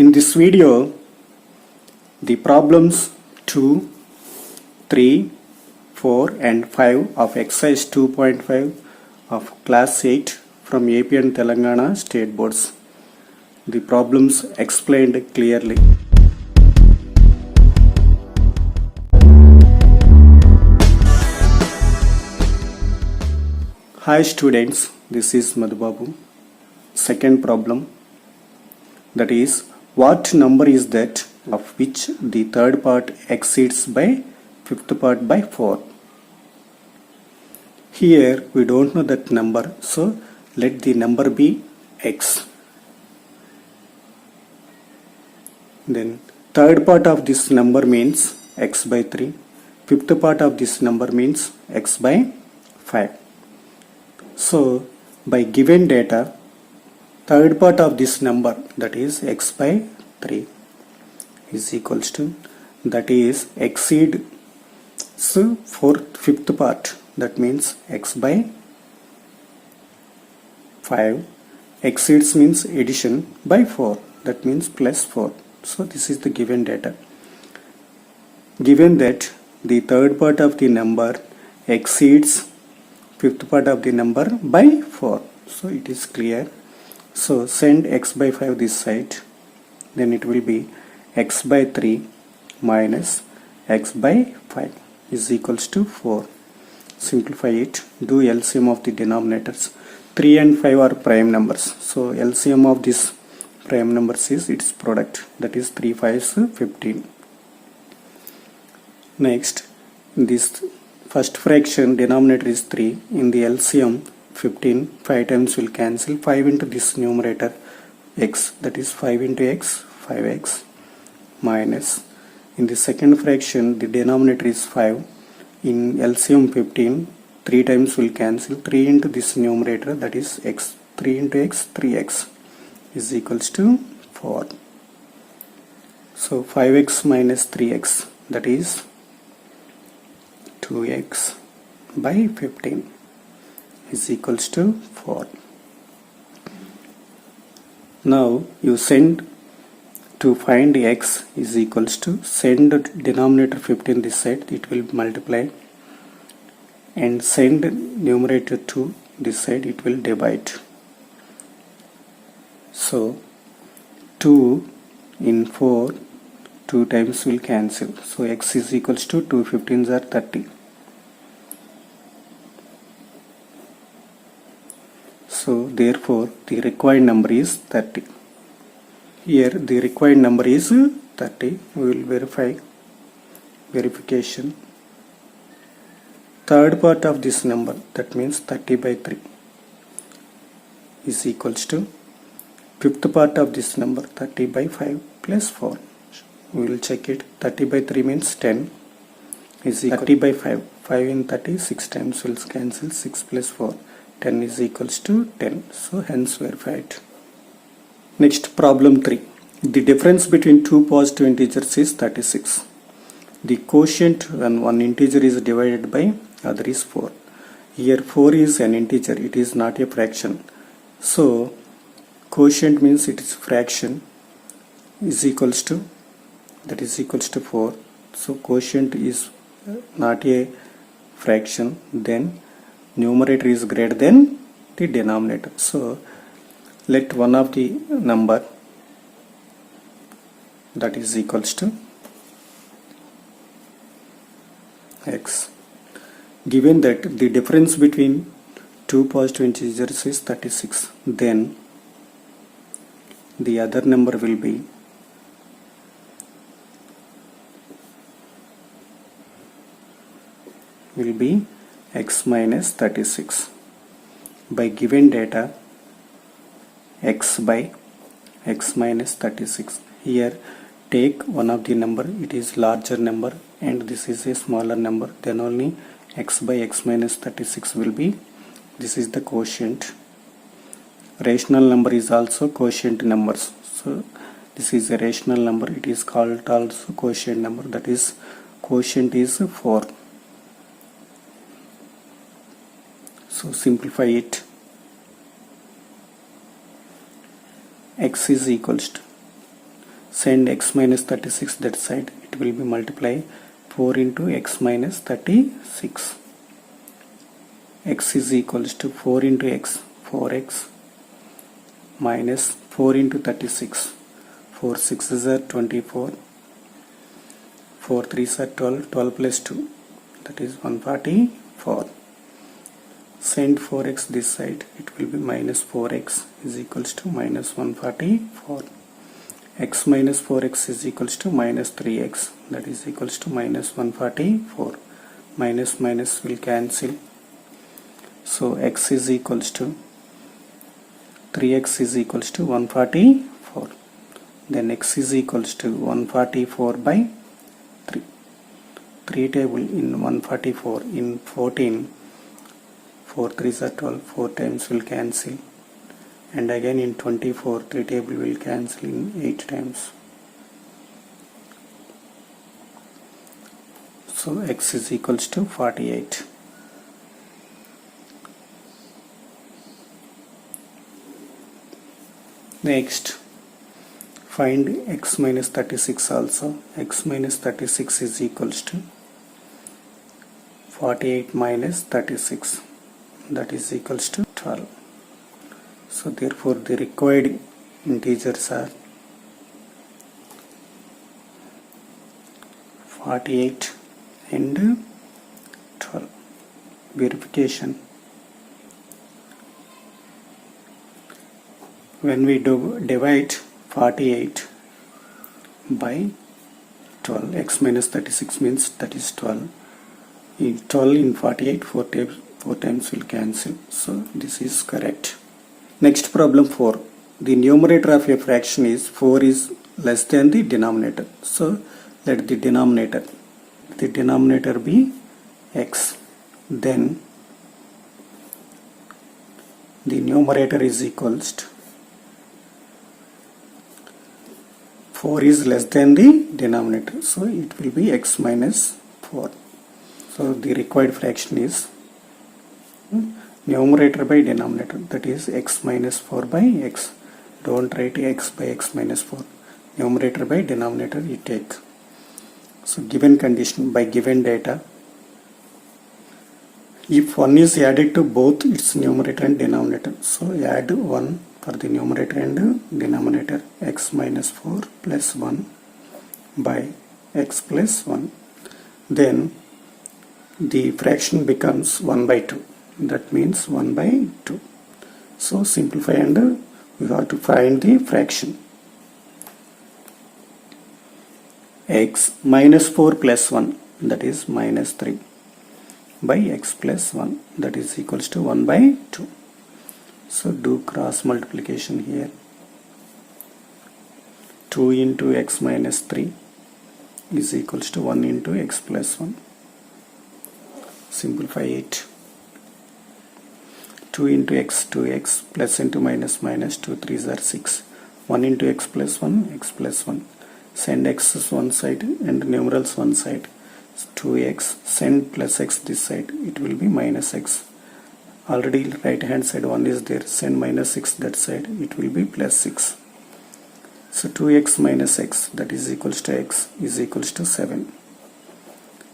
In this video, the problems 2, 3, 4 and 5 of exercise 2.5 of class 8 from AP and Telangana state boards. The problems explained clearly. Hi students, this is Madhubabu. Second problem, that is, what number is that of which the third part exceeds by fifth part by 4? Here we don't know that number, so let the number be x. Then third part of this number means x by 3. Fifth part of this number means x by 5. So by given data, third part of this number, that is x by 3, is equals to, that is exceeds fifth part, that means x by 5. Exceeds means addition by 4, that means plus 4. So this is the given data. Given that the third part of the number exceeds fifth part of the number by 4, so it is clear. So send x by 5 this side, then it will be x by 3 minus x by 5 is equals to 4. Simplify it, do LCM of the denominators. 3 and 5 are prime numbers, so LCM of this prime numbers is its product, that is 3 5s 15. Next, in this first fraction denominator is 3, in the LCM 15, 5 times will cancel, 5 into this numerator x, that is 5 into x, 5x, minus, in the second fraction the denominator is 5, in LCM 15, 3 times will cancel, 3 into this numerator, that is x, 3 into x, 3x is equals to 4. So 5x minus 3x, that is 2x by 15 is equals to 4. Now you send to find x is equals to, send denominator 15 this side, it will multiply, and send numerator 2 this side, it will divide. So 2 in 4, 2 times will cancel, so x is equals to 2 15s are 30. So therefore the required number is 30. Here the required number is 30. We will verify. Verification. Third part of this number, that means 30 by 3, is equals to fifth part of this number, 30 by 5 plus 4. We will check it. 30 by 3 means 10 is equal to 30 by 5. 5 in 30, 6 times will cancel, 6 plus 4. 10 is equals to 10. So hence verified. Next, problem 3. The difference between two positive integers is 36. The quotient when one integer is divided by other is 4. Here 4 is an integer, it is not a fraction. So quotient means it is fraction, is equals to, that is equals to 4. So quotient is not a fraction, then numerator is greater than the denominator. So let one of the number, that is equals to x. Given that the difference between two positive integers is 36, then the other number will be x minus 36. By given data, x by x minus 36. Here take one of the number, it is larger number and this is a smaller number, then only x by x minus 36 will be, this is the quotient. Rational number is also quotient numbers. So this is a rational number, it is called also quotient number, that is quotient is 4. So simplify it. X is equals to send x minus 36 that side, it will be multiply 4 into x minus 36. X is equals to 4 into x, 4x minus 4 into 36. 4 6s are 24. 4 3s are 12. 12 plus 2, that is 144. Send 4x this side, it will be minus 4x is equals to minus 144. X minus 4x is equals to minus 3x, that is equals to minus 144. Minus minus will cancel. So x is equals to 3x is equals to 144. Then x is equals to 144 by 3. 3 table in 144 in 14. 4 3s are 12, 4 times will cancel, and again in 24 3 table will cancel in 8 times. So x is equals to 48. Next, find x minus 36 also. X minus 36 is equals to 48 minus 36, that is equals to 12. So therefore the required integers are 48 and 12. Verification. When we divide 48 by 12, x minus 36 means that is 12. In 12 in 48, 4 times will cancel. So this is correct. Next problem 4. The numerator of a fraction is 4 is less than the denominator. So let the denominator be x. Then the numerator is equals to 4 is less than the denominator. So it will be x minus 4. So the required fraction is numerator by denominator, that is x minus 4 by x. Don't write x by x minus 4. Numerator by denominator you take. So given condition by given data, if 1 is added to both its numerator and denominator, so add 1 for the numerator and denominator, x minus 4 plus 1 by x plus 1. Then the fraction becomes 1 by 2. That means 1 by 2. So simplify and we have to find the fraction. X minus 4 plus 1, that is minus 3 by x plus 1, that is equals to 1 by 2. So do cross multiplication here. 2 into x minus 3 is equals to 1 into x plus 1. Simplify it. 2 into x, 2x, plus into minus minus, 2 3s are 6. 1 into x plus 1, x plus 1. Send x one side and numerals one side. 2x, send plus x this side, it will be minus x. Already right hand side 1 is there, send minus 6 that side, it will be plus 6. So 2x minus x, that is equals to x, is equals to 7.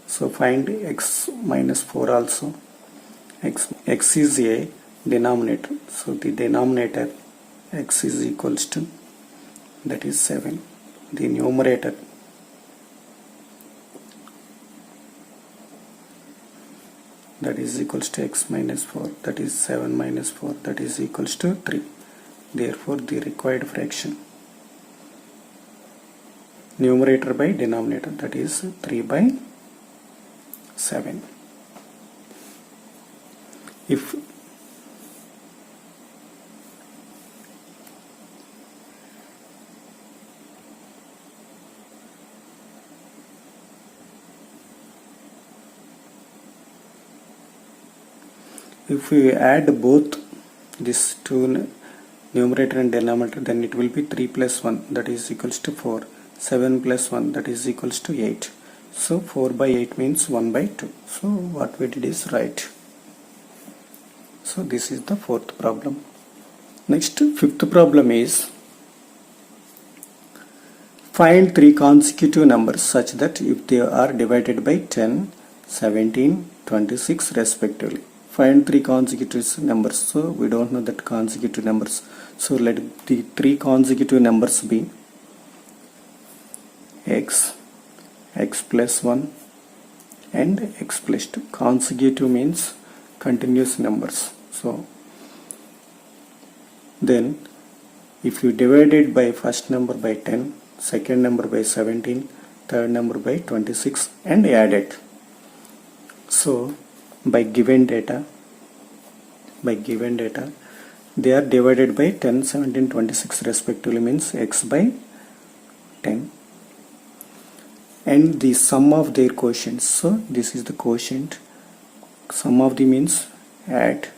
So find x minus 4 also. X is a denominator, so the denominator x is equals to, that is 7. The numerator that is equals to x minus 4, that is 7 minus 4, that is equals to 3. Therefore the required fraction, numerator by denominator, that is 3 by 7. If we add both these two, numerator and denominator, then it will be 3 plus 1, that is equals to 4. 7 plus 1, that is equals to 8. So 4 by 8 means 1 by 2. So what we did is right. So this is the fourth problem. Next, fifth problem is Find three consecutive numbers such that if they are divided by 10, 17, 26 respectively. Find three consecutive numbers. So we don't know that consecutive numbers. So let the three consecutive numbers be x, x plus 1 and x plus 2. Consecutive means continuous numbers. So then if you divide it by first number by 10, second number by 17, third number by 26 and add it. So by given data they are divided by 10, 17, 26 respectively, means x by 10, and the sum of their quotients. So this is the quotient. Sum of the means add.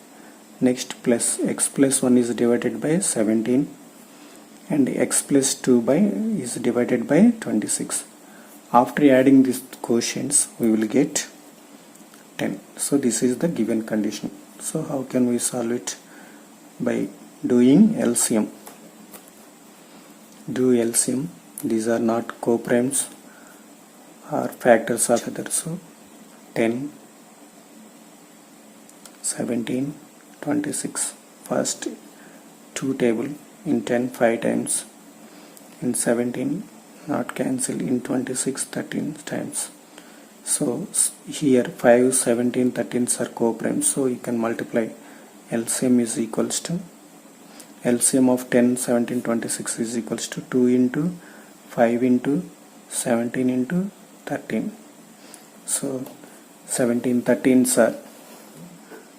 Next plus x plus 1 is divided by 17 and x plus 2 by is divided by 26. After adding these quotients we will get 10. So this is the given condition. So how can we solve it? By doing LCM. Do LCM. These are not co-primes or factors of other. So 10, 17, 26. First two table. In 10 5 times, in 17 not cancel, in 26 13 times. So here 5, 17, 13 are co-primes, so you can multiply. LCM is equals to LCM of 10, 17, 26 is equals to 2 into 5 into 17 into 13. So 17 13s are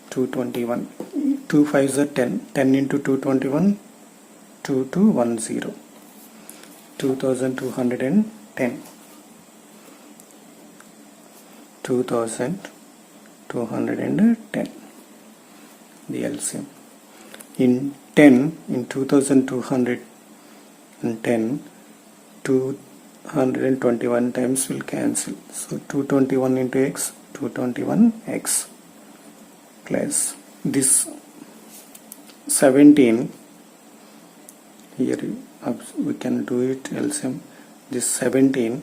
221. 2 5s are 10. 10 into 221, 2210, 2210, 2210, the LCM. In 10, in 2210, 221 times will cancel. So 221 into x, 221x plus this 17. Here we can do it LCM. This 17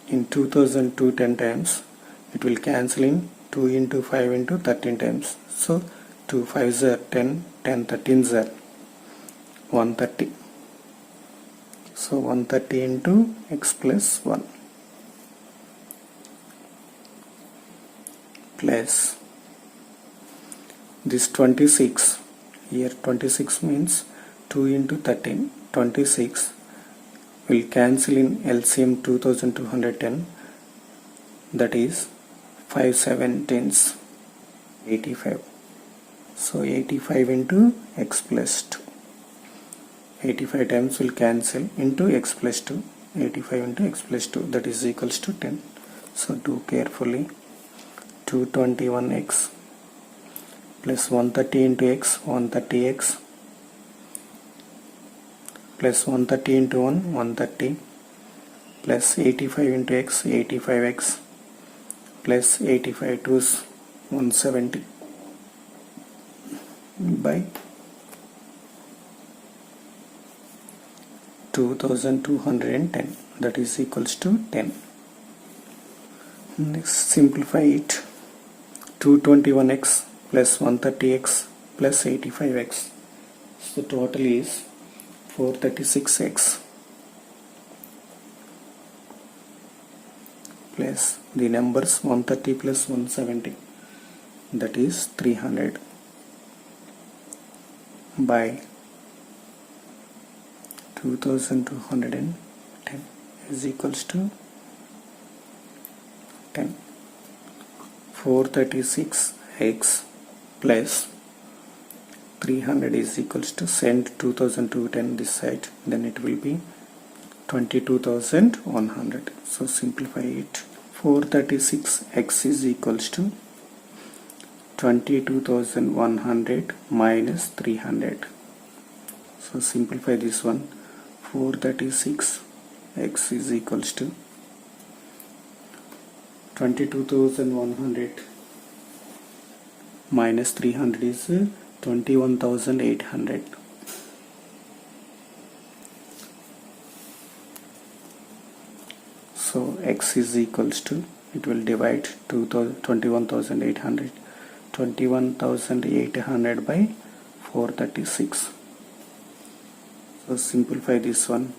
in 2210 times, it will cancel in 2 into 5 into 13 times. So 2 5s are 10, 10 13s are 130. So 130 into x plus 1 plus this 26. Here 26 means 2 into 13, 26 will cancel in LCM 2210, that is 5 17s, 85. So 85 into x plus 2. 85 times will cancel into x plus 2. 85 into x plus 2, that is equals to 10. So do carefully. 221x plus 130 into x, 130x plus 130 into 1, 130 plus 85 into x, 85x plus 85 to 170 by 2210, that is equals to 10. Next simplify it. 221x plus 130x plus 85x. So the total is 436x plus the numbers 130 plus 170, that is 300 by 2210 is equals to 10. 436x plus 300 is equals to, send 2210 this side, then it will be 22,100. So simplify it. 436x is equals to 22,100 minus 300. So simplify this one. 436x is equals to 22,100 minus 300 is 21,800. So x is equals to, it will divide 21,800 by 436. So simplify this one.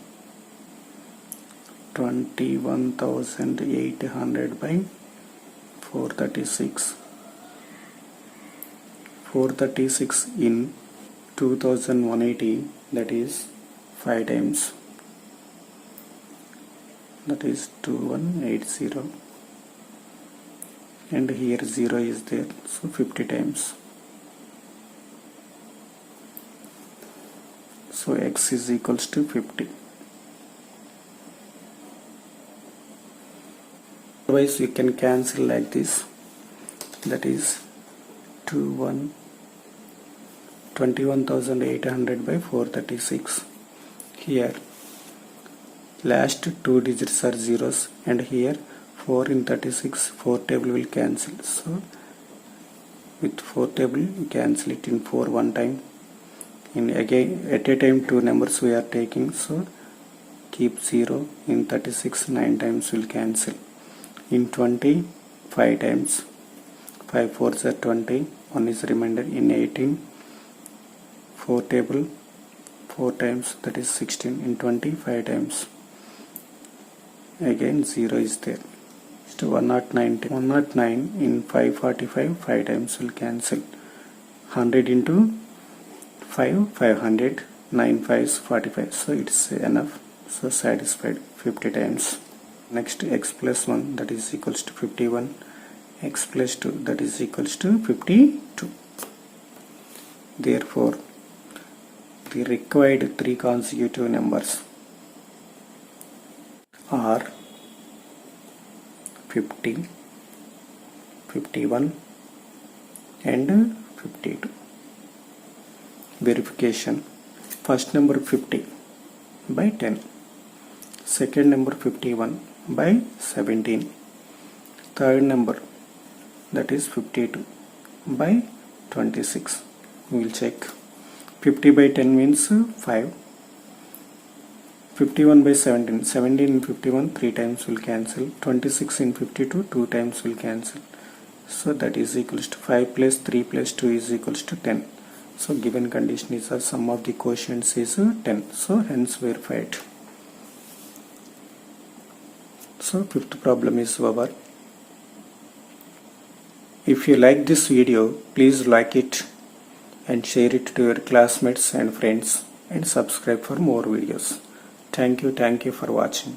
21,800 by 436. 436 in 2180, that is 5 times, that is 2180, and here 0 is there, so 50 times. So x is equals to 50. Otherwise you can cancel like this, that is 21,800 by 436. Here last two digits are zeros, and here 4 in 36, 4 table will cancel. So with 4 table you cancel it in 4 one time. In again at a time two numbers we are taking, so keep 0 in 36, 9 times will cancel. In 20, 5 times, 5 4s are 20, 1 is remainder. In 18, 4 table 4 times, that is 16. In 20, 5 times, again 0 is there. So 109 in 545, 5 times will cancel. 100 into 5, 500, 9 5s 45, so it's enough. So satisfied 50 times. Next, x plus 1, that is equals to 51, x plus 2, that is equals to 52. Therefore the required 3 consecutive numbers are 50, 51 and 52. Verification. First number 50 by 10, second number 51 by 17, third number that is 52 by 26. We will check. 50 by 10 means 5, 51 by 17, 17 in 51 3 times will cancel, 26 in 52 2 times will cancel, so that is equals to 5 plus 3 plus 2 is equals to 10. So given condition is the sum of the quotients is 10, so hence verified. So fifth problem is over. If you like this video, please like it and share it to your classmates and friends, and subscribe for more videos. Thank you for watching.